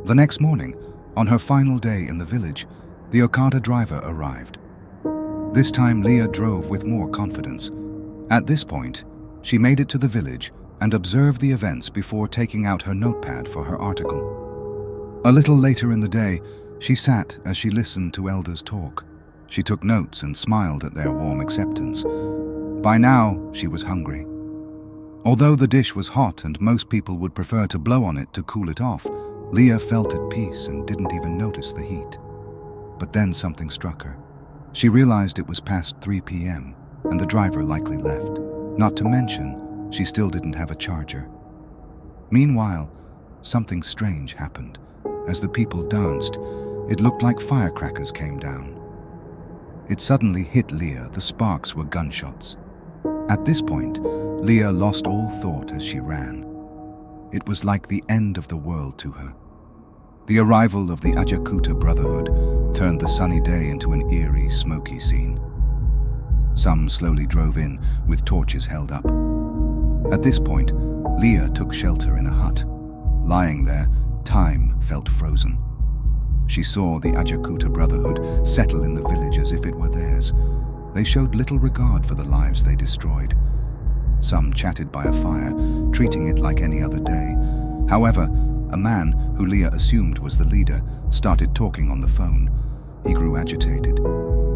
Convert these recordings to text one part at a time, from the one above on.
The next morning, on her final day in the village, the Okada driver arrived. This time Liya drove with more confidence. At this point, she made it to the village and observed the events before taking out her notepad for her article. A little later in the day, she sat as she listened to elders talk. She took notes and smiled at their warm acceptance. By now, she was hungry. Although the dish was hot and most people would prefer to blow on it to cool it off, Liya felt at peace and didn't even notice the heat. But then something struck her. She realized it was past 3 p.m. and the driver likely left. Not to mention, she still didn't have a charger. Meanwhile, something strange happened. As the people danced, it looked like firecrackers came down. It suddenly hit Liya. The sparks were gunshots. At this point, Liya lost all thought as she ran. It was like the end of the world to her. The arrival of the Ajakuta Brotherhood turned the sunny day into an eerie, smoky scene. Some slowly drove in, with torches held up. At this point, Liya took shelter in a hut. Lying there, time felt frozen. She saw the Ajakuta Brotherhood settle in the village as if it were theirs. They showed little regard for the lives they destroyed. Some chatted by a fire, treating it like any other day. However, a man, who Liya assumed was the leader, started talking on the phone. He grew agitated.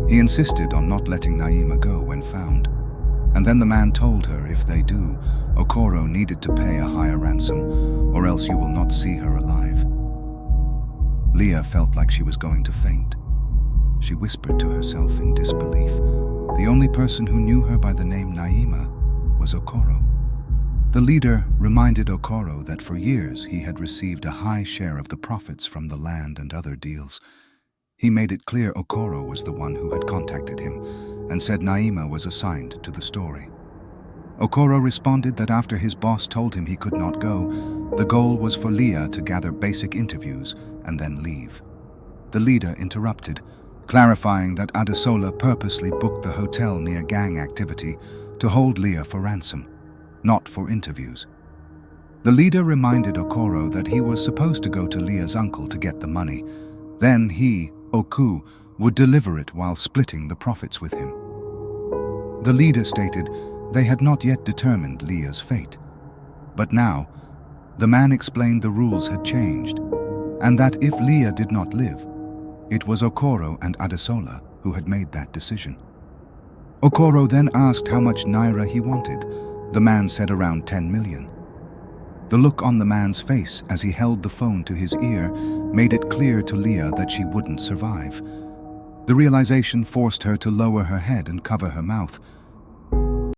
He insisted on not letting Naima go when found. And then the man told her if they do, Okoro needed to pay a higher ransom, or else you will not see her alive. Liya felt like she was going to faint. She whispered to herself in disbelief. The only person who knew her by the name Naima was Okoro. The leader reminded Okoro that for years he had received a high share of the profits from the land and other deals. He made it clear Okoro was the one who had contacted him, and said Naima was assigned to the story. Okoro responded that after his boss told him he could not go, the goal was for Liya to gather basic interviews and then leave. The leader interrupted, clarifying that Adesola purposely booked the hotel near gang activity to hold Liya for ransom, not for interviews. The leader reminded Okoro that he was supposed to go to Liya's uncle to get the money. Then he, Oku, would deliver it while splitting the profits with him. The leader stated they had not yet determined Liya's fate. But now, the man explained the rules had changed, and that if Liya did not live, it was Okoro and Adesola who had made that decision. Okoro then asked how much naira he wanted. The man said around 10 million. The look on the man's face as he held the phone to his ear made it clear to Liya that she wouldn't survive. The realization forced her to lower her head and cover her mouth.